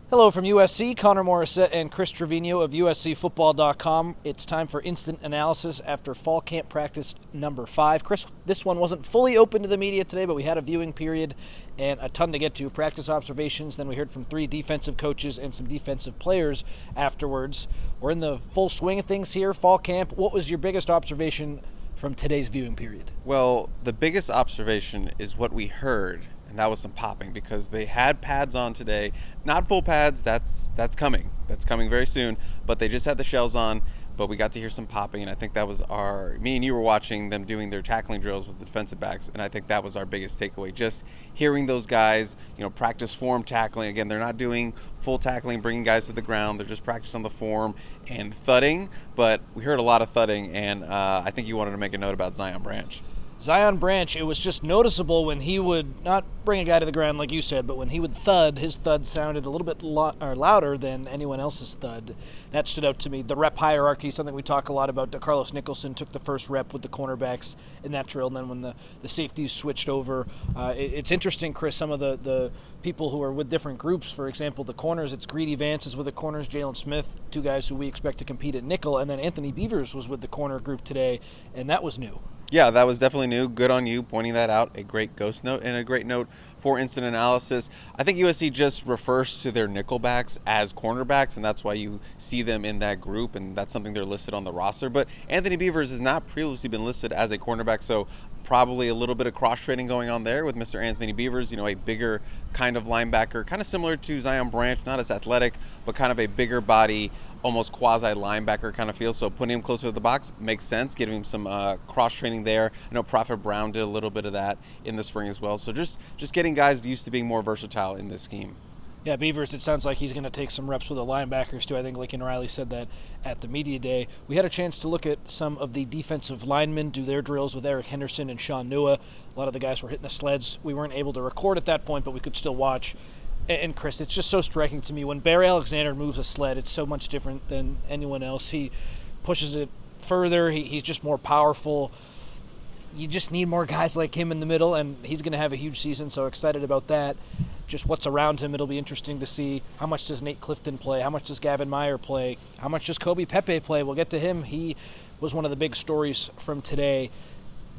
Hello from USC, Connor Morissette and Chris Trevino of USCFootball.com. It's time for instant analysis after fall camp practice number 5. Chris, this one wasn't fully open to the media today, but we had a viewing period and a ton to get to. Practice observations, then we heard from 3 defensive coaches and some defensive players afterwards. We're in the full swing of things here, fall camp. What was your biggest observation from today's viewing period? Well, the biggest observation is what we heard, and that was some popping because they had pads on today. Not full pads, that's coming. That's coming very soon, but they just had the shells on, but we got to hear some popping, and I think that was me and you were watching them doing their tackling drills with the defensive backs, and I think that was our biggest takeaway. Just hearing those guys, practice form tackling. Again, they're not doing full tackling, bringing guys to the ground. They're just practicing on the form and thudding, but we heard a lot of thudding, and I think you wanted to make a note about Zion Branch. Zion Branch, it was just noticeable when he would not bring a guy to the ground like you said, but when he would thud, his thud sounded a little bit louder than anyone else's thud. That stood out to me. The rep hierarchy, something we talk a lot about. Carlos Nicholson took the first rep with the cornerbacks in that drill, and then when the safeties switched over. It's interesting, Chris, some of the people who are with different groups. For example, the corners, it's Greedy Vance is with the corners, Jalen Smith, 2 guys who we expect to compete at nickel, and then Anthony Beavers was with the corner group today, and that was new. Yeah, that was definitely new. Good on you pointing that out. A great ghost note and a great note for instant analysis. I think USC just refers to their nickelbacks as cornerbacks, and that's why you see them in that group, and that's something they're listed on the roster. But Anthony Beavers has not previously been listed as a cornerback, so probably a little bit of cross-training going on there with Mr. Anthony Beavers, a bigger kind of linebacker, kind of similar to Zion Branch, not as athletic, but kind of a bigger body, almost quasi-linebacker kind of feel. So putting him closer to the box makes sense, giving him some cross-training there. I know Prophet Brown did a little bit of that in the spring as well. So just getting guys used to being more versatile in this scheme. Yeah, Beavers, it sounds like he's going to take some reps with the linebackers, too. I think Lincoln Riley said that at the media day. We had a chance to look at some of the defensive linemen do their drills with Eric Henderson and Sean Nua. A lot of the guys were hitting the sleds. We weren't able to record at that point, but we could still watch. And Chris, it's just so striking to me. When Barry Alexander moves a sled, it's so much different than anyone else. He pushes it further. He's just more powerful. You just need more guys like him in the middle, and he's going to have a huge season, so excited about that. Just what's around him, it'll be interesting to see. How much does Nate Clifton play? How much does Gavin Meyer play? How much does Kobe Pepe play? We'll get to him. He was one of the big stories from today.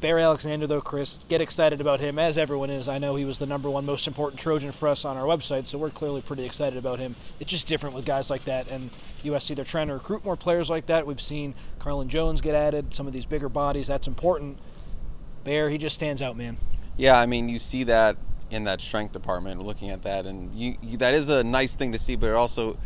Barry Alexander, though, Chris, get excited about him, as everyone is. I know he was the number 1 most important Trojan for us on our website, so we're clearly pretty excited about him. It's just different with guys like that, and USC, they're trying to recruit more players like that. We've seen Carlin Jones get added, some of these bigger bodies. That's important. Bear, he just stands out, man. Yeah, I mean, you see that in that strength department, looking at that, and that is a nice thing to see, but it also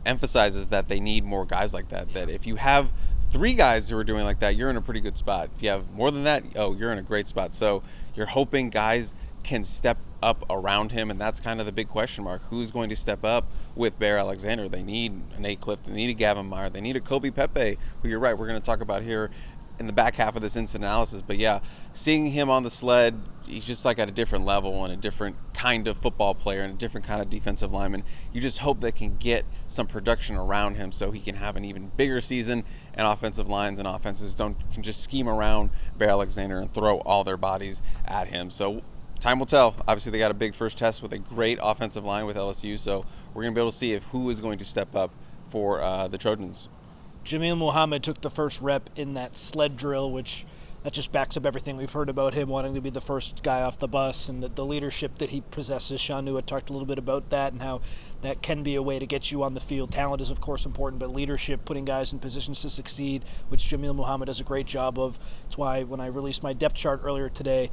emphasizes that they need more guys like that. That if you have 3 guys who are doing like that, you're in a pretty good spot. If you have more than that, you're in a great spot. So you're hoping guys can step up around him, and that's kind of the big question mark. Who's going to step up with Bear Alexander? They need a Nate Clifton, they need a Gavin Meyer, they need a Kobe Pepe, who you're right, we're going to talk about here in the back half of this instant analysis. But yeah, seeing him on the sled, he's just like at a different level and a different kind of football player and a different kind of defensive lineman. You just hope they can get some production around him so he can have an even bigger season, and offensive lines and offenses can just scheme around Bear Alexander and throw all their bodies at him. So time will tell. Obviously, they got a big first test with a great offensive line with LSU, so we're going to be able to see who is going to step up for the Trojans. Jamil Muhammad took the first rep in that sled drill, which that just backs up everything we've heard about him wanting to be the first guy off the bus and the leadership that he possesses. Sean Nua talked a little bit about that and how that can be a way to get you on the field. Talent is, of course, important, but leadership, putting guys in positions to succeed, which Jamil Muhammad does a great job of. That's why when I released my depth chart earlier today,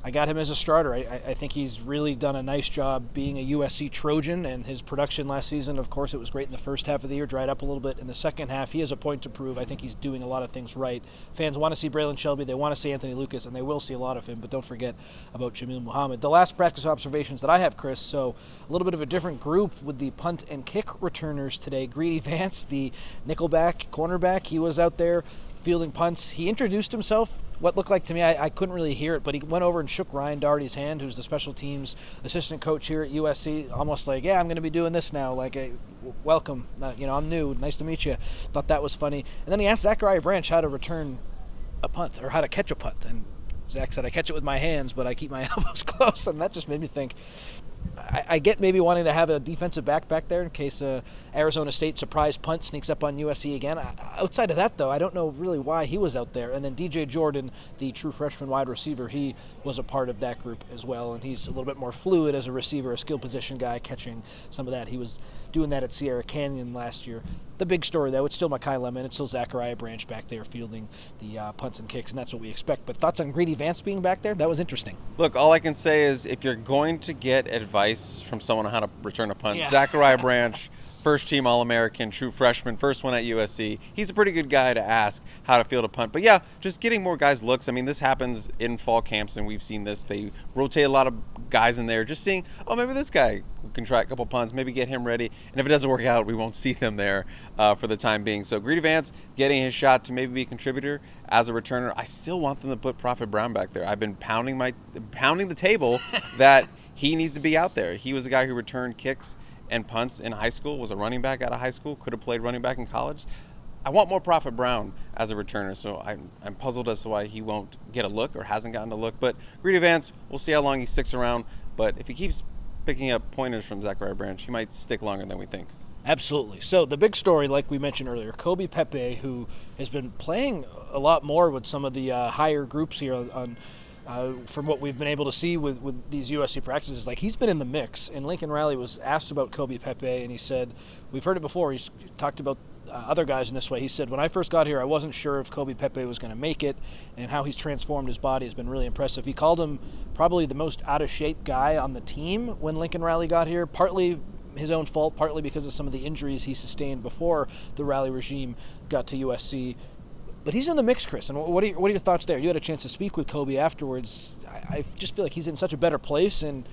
I got him as a starter. I think he's really done a nice job being a USC Trojan, and his production last season, of course, it was great in the first half of the year, dried up a little bit in the second half. He has a point to prove. I think he's doing a lot of things right. Fans want to see Braylon Shelby, they want to see Anthony Lucas, and they will see a lot of him, but don't forget about Jamil Muhammad. The last practice observations that I have, Chris, so a little bit of a different group with the punt and kick returners today. Greedy Vance, the nickelback cornerback, he was out there fielding punts. He introduced himself. What looked like to me, I couldn't really hear it, but he went over and shook Ryan Doherty's hand, who's the special teams assistant coach here at USC, almost like, yeah, I'm going to be doing this now, like, hey, welcome, I'm new, nice to meet you. Thought that was funny. And then he asked Zachariah Branch how to return a punt, or how to catch a punt, and Zach said, I catch it with my hands, but I keep my elbows close, and that just made me think, I get maybe wanting to have a defensive back there in case Arizona State surprise punt sneaks up on USC again. Outside of that, though, I don't know really why he was out there. And then DJ Jordan, the true freshman wide receiver, he was a part of that group as well. And he's a little bit more fluid as a receiver, a skill position guy, catching some of that. He was doing that at Sierra Canyon last year. The big story, though, it's still Mekhi Lemon. It's still Zachariah Branch back there fielding the punts and kicks, and that's what we expect. But thoughts on Greedy Vance being back there? That was interesting. Look, all I can say is if you're going to get advice from someone on how to return a punt, Yeah. Zachariah Branch, first-team All-American, true freshman, first one at USC. He's a pretty good guy to ask how to field a punt. But yeah, just getting more guys looks. I mean, this happens in fall camps, and we've seen this. They rotate a lot of guys in there, just seeing, oh, maybe this guy can try a couple punts, maybe get him ready. And if it doesn't work out, we won't see them there for the time being. So Greedy Vance getting his shot to maybe be a contributor as a returner. I still want them to put Prophet Brown back there. I've been pounding the table that he needs to be out there. He was a guy who returned kicks and punts in high school, was a running back out of high school, could have played running back in college. I want more Prophet Brown as a returner, so I'm puzzled as to why he won't get a look or hasn't gotten a look. But Greedy Vance, we'll see how long he sticks around. But if he keeps picking up pointers from Zachariah Branch, he might stick longer than we think. Absolutely. So the big story, like we mentioned earlier, Kobe Pepe, who has been playing a lot more with some of the higher groups here on from what we've been able to see with these USC practices, like he's been in the mix. And Lincoln Riley was asked about Kobe Pepe, and he said, we've heard it before, he's talked about other guys in this way. He said, when I first got here, I wasn't sure if Kobe Pepe was going to make it, and how he's transformed his body has been really impressive. He called him probably the most out-of-shape guy on the team when Lincoln Riley got here, partly his own fault, partly because of some of the injuries he sustained before the Riley regime got to USC. But he's in the mix, Chris. And what are your thoughts there? You had a chance to speak with Kobe afterwards. I just feel like he's in such a better place. And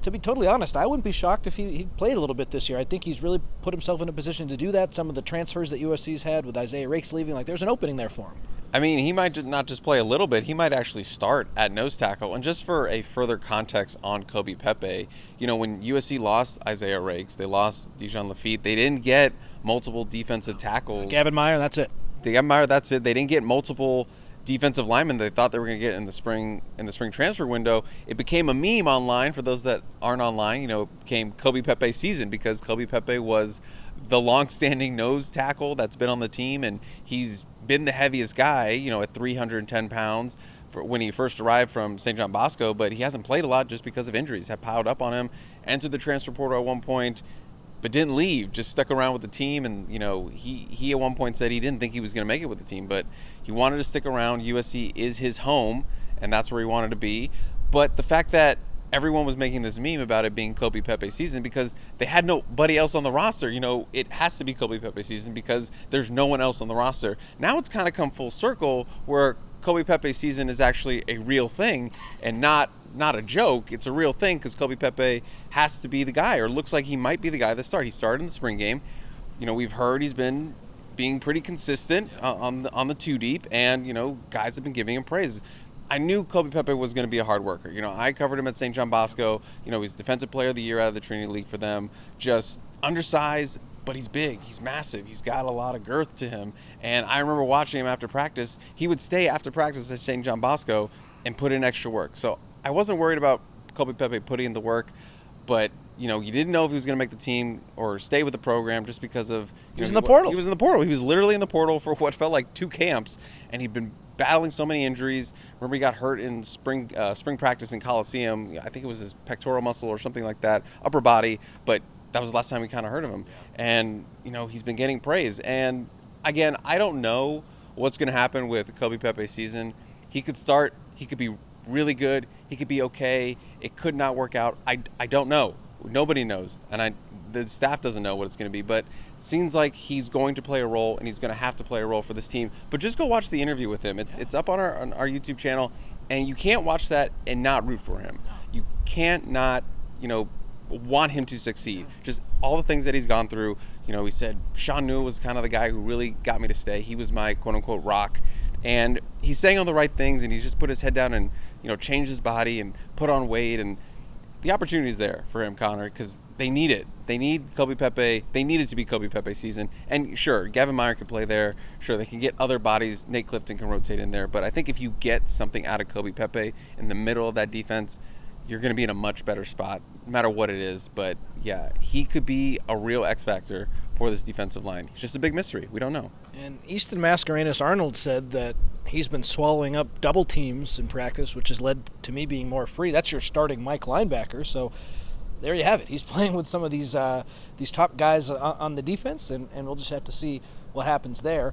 to be totally honest, I wouldn't be shocked if he played a little bit this year. I think he's really put himself in a position to do that. Some of the transfers that USC's had with Isaiah Rakes leaving, like there's an opening there for him. I mean, he might not just play a little bit. He might actually start at nose tackle. And just for a further context on Kobe Pepe, when USC lost Isaiah Rakes, they lost Dijon Lafitte, they didn't get multiple defensive tackles. Gavin Meyer, that's it. That's it. They didn't get multiple defensive linemen they thought they were going to get in the spring transfer window. It became a meme online for those that aren't online. It became Kobe Pepe season because Kobe Pepe was the long-standing nose tackle that's been on the team, and he's been the heaviest guy, at 310 pounds when he first arrived from St. John Bosco, but he hasn't played a lot just because of injuries have piled up on him. Entered the transfer portal at one point, but didn't leave, just stuck around with the team. And, he at one point said he didn't think he was going to make it with the team, but he wanted to stick around. USC is his home, and that's where he wanted to be. But the fact that everyone was making this meme about it being Kobe Pepe season because they had nobody else on the roster, it has to be Kobe Pepe season because there's no one else on the roster. Now it's kind of come full circle where Kobe Pepe season is actually a real thing and not a joke. It's a real thing because Kobe Pepe has to be the guy, or looks like he might be the guy that start. He started in the spring game. We've heard he's been being pretty consistent on the two deep, and guys have been giving him praise. I knew Kobe Pepe was going to be a hard worker. I covered him at St. John Bosco. He's Defensive Player of the Year out of the Trinity League for them. Just undersized, but he's big. He's massive. He's got a lot of girth to him. And I remember watching him after practice. He would stay after practice at St. John Bosco and put in extra work. So I wasn't worried about Kobe Pepe putting in the work, but you didn't know if he was going to make the team or stay with the program just because of he was in the portal. He was in the portal. He was literally in the portal for what felt like 2 camps, and he'd been battling so many injuries. Remember, he got hurt in spring practice in Coliseum. I think it was his pectoral muscle or something like that, upper body, but that was the last time we kind of heard of him. And he's been getting praise. And again, I don't know what's going to happen with Kobe Pepe's season. He could start. He could be really good. He could be okay. It could not work out. I don't know. Nobody knows, and the staff doesn't know what it's going to be, but it seems like he's going to play a role, and he's going to have to play a role for this team. But just go watch the interview with him. It's up on our YouTube channel, and you can't watch that and not root for him. You can't not want him to succeed. Just all the things that he's gone through. He said Sean Newell was kind of the guy who really got me to stay. He was my quote unquote rock, and he's saying all the right things, and he's just put his head down and changed his body and put on weight, and the opportunity is there for him, Connor, because they need it. They need Kobe Pepe. They need it to be Kobe Pepe season. And sure, Gavin Meyer can play there. Sure, they can get other bodies. Nate Clifton can rotate in there. But I think if you get something out of Kobe Pepe in the middle of that defense, you're going to be in a much better spot, no matter what it is. But yeah, he could be a real X factor for this defensive line. He's just a big mystery. We don't know. And Easton Mascarenas-Arnold said that he's been swallowing up double teams in practice, which has led to me being more free. That's your starting Mike linebacker. So there you have it. He's playing with some of these top guys on the defense, and we'll just have to see what happens there.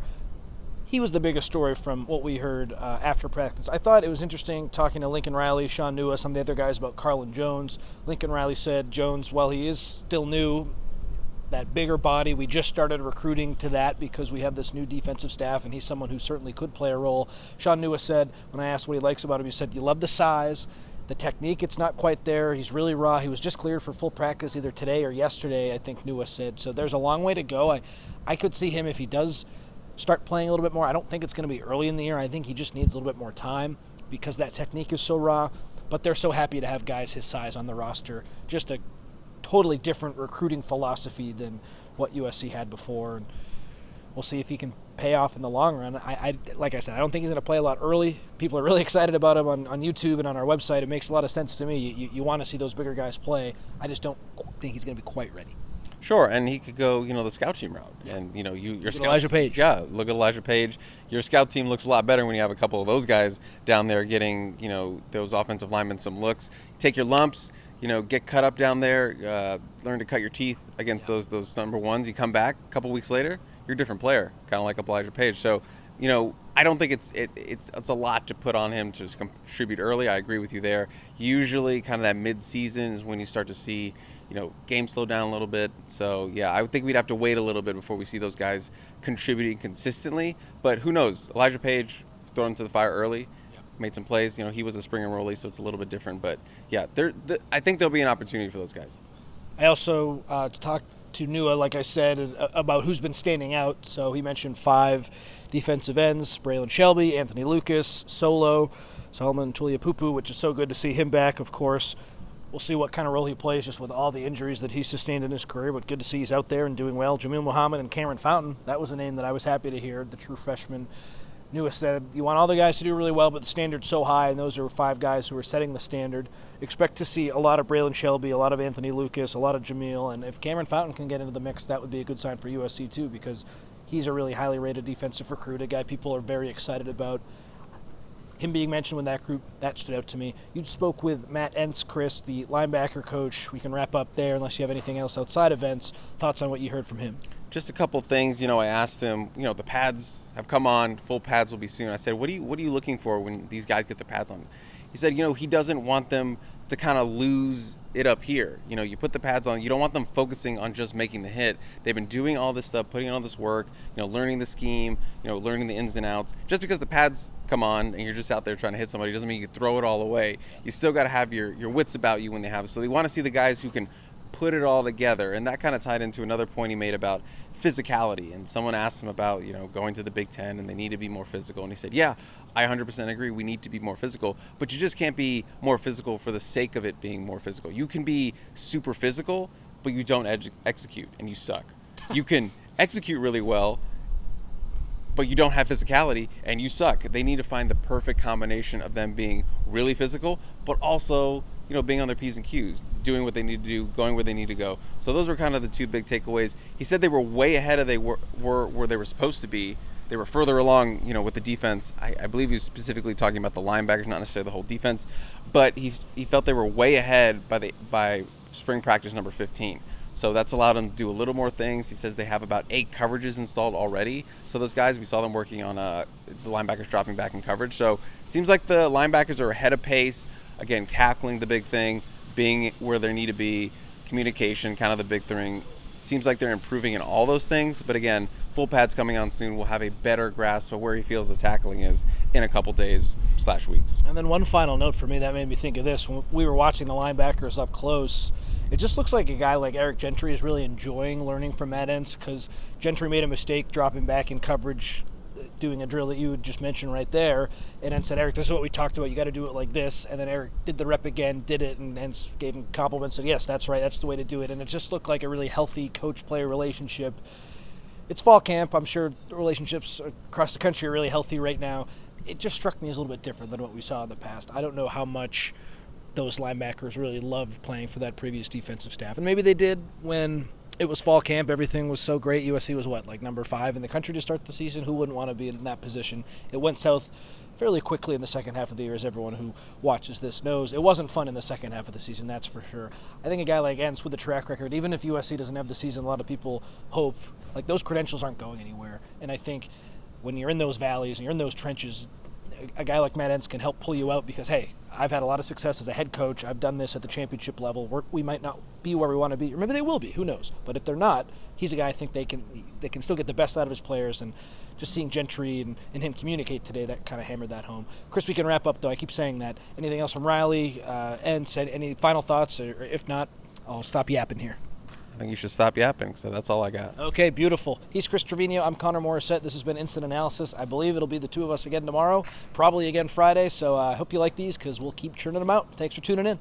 He was the biggest story from what we heard after practice. I thought it was interesting talking to Lincoln Riley, Sean Nua, some of the other guys about Carlin Jones. Lincoln Riley said Jones, while he is still new, that bigger body, we just started recruiting to that because we have this new defensive staff, and he's someone who certainly could play a role. Sean Nua said, when I asked what he likes about him, he said, you love the size. The technique, it's not quite there. He's really raw. He was just cleared for full practice either today or yesterday, I think Nua said. So there's a long way to go. I could see him if he does start playing a little bit more. I don't think it's going to be early in the year. I think he just needs a little bit more time because that technique is so raw. But they're so happy to have guys his size on the roster. Just a totally different recruiting philosophy than what USC had before. And we'll see if he can pay off in the long run. I like I said, I don't think he's going to play a lot early. People are really excited about him on YouTube and on our website. It makes a lot of sense to me. You want to see those bigger guys play. I just don't think he's going to be quite ready. Sure, and he could go, the scout team route. Yeah. And, your scout Elijah Page. Yeah, look at Elijah Page. Your scout team looks a lot better when you have a couple of those guys down there getting, those offensive linemen some looks. Take your lumps, get cut up down there, learn to cut your teeth against those number ones. You come back a couple weeks later, you're a different player, kind of like Elijah Page. So, I don't think it's a lot to put on him to contribute early. I agree with you there. Usually kind of that mid-season is when you start to see, games slow down a little bit. So, yeah, I would think we'd have to wait a little bit before we see those guys contributing consistently. But who knows? Elijah Page thrown into the fire early, made some plays. He was a spring enrollee, so it's a little bit different. But, yeah, I think there'll be an opportunity for those guys. I also talked to Nua, like I said, about who's been standing out. So he mentioned 5 defensive ends: Braylon Shelby, Anthony Lucas, Solo, Solomon Tuliaupupu, which is so good to see him back, of course. We'll see what kind of role he plays just with all the injuries that he's sustained in his career, but good to see he's out there and doing well. Jamil Muhammad and Cameron Fountain, that was a name that I was happy to hear, the true freshman. Nua said, you want all the guys to do really well, but the standard's so high, and those are 5 guys who are setting the standard. Expect to see a lot of Braylon Shelby, a lot of Anthony Lucas, a lot of Jamil, and if Cameron Fountain can get into the mix, that would be a good sign for USC too, because he's a really highly rated defensive recruit, a guy people are very excited about. Him being mentioned with that group, that stood out to me. You spoke with Matt Entz, Chris, the linebacker coach. We can wrap up there unless you have anything else outside of Entz. Thoughts on what you heard from him? Just a couple things. I asked him, the pads have come on. Full pads will be soon. I said, what are you looking for when these guys get the pads on? He said, he doesn't want them to kind of lose it up here. You put the pads on. You don't want them focusing on just making the hit. They've been doing all this stuff, putting in all this work, learning the scheme, learning the ins and outs. Just because the pads come on and you're just out there trying to hit somebody doesn't mean you can throw it all away. You still got to have your wits about you when they have it. So they want to see the guys who can put it all together. And that kind of tied into another point he made about physicality. And someone asked him about, going to the Big Ten and they need to be more physical. And he said, yeah, I 100% agree. We need to be more physical, but you just can't be more physical for the sake of it being more physical. You can be super physical, but you don't execute and you suck. You can execute really well, but you don't have physicality and you suck. They need to find the perfect combination of them being really physical, but also, being on their P's and Q's, doing what they need to do, going where they need to go. So those were kind of the 2 big takeaways. He said they were way ahead of where they were supposed to be. They were further along, with the defense. I believe he was specifically talking about the linebackers, not necessarily the whole defense, but he felt they were way ahead by spring practice number 15. So that's allowed them to do a little more things. He says they have about 8 coverages installed already. So those guys, we saw them working on the linebackers dropping back in coverage. So it seems like the linebackers are ahead of pace. Again, tackling the big thing, being where they need to be, communication, kind of the big thing. Seems like they're improving in all those things. But again, full pads coming on soon. We'll have a better grasp of where he feels the tackling is in a couple days/weeks. And then one final note for me that made me think of this. When we were watching the linebackers up close, it just looks like a guy like Eric Gentry is really enjoying learning from Matt Entz, because Gentry made a mistake dropping back in coverage, doing a drill that you just mentioned right there, and then said, Eric, this is what we talked about, you got to do it like this. And then Eric did the rep again, did it, and Entz gave him compliments, said, yes, that's right, that's the way to do it. And it just looked like a really healthy coach-player relationship. It's fall camp. I'm sure the relationships across the country are really healthy right now. It just struck me as a little bit different than what we saw in the past. I don't know how much those linebackers really loved playing for that previous defensive staff. And maybe they did when it was fall camp. Everything was so great. USC was what, like number 5 in the country to start the season? Who wouldn't want to be in that position? It went south fairly quickly in the second half of the year, as everyone who watches this knows. It wasn't fun in the second half of the season, that's for sure. I think a guy like Entz with a track record, even if USC doesn't have the season, a lot of people hope, like, those credentials aren't going anywhere. And I think when you're in those valleys and you're in those trenches, a guy like Matt Entz can help pull you out because, hey, I've had a lot of success as a head coach. I've done this at the championship level. We might not be where we want to be, or maybe they will be. Who knows? But if they're not, he's a guy I think they can still get the best out of his players. And just seeing Gentry and him communicate today, that kind of hammered that home. Chris, we can wrap up, though. I keep saying that. Anything else from Riley? Entz, any final thoughts? Or if not, I'll stop yapping here. I think you should stop yapping, so that's all I got. Okay, beautiful. He's Chris Trevino. I'm Connor Morissette. This has been Instant Analysis. I believe it'll be the two of us again tomorrow, probably again Friday. So I hope you like these because we'll keep churning them out. Thanks for tuning in.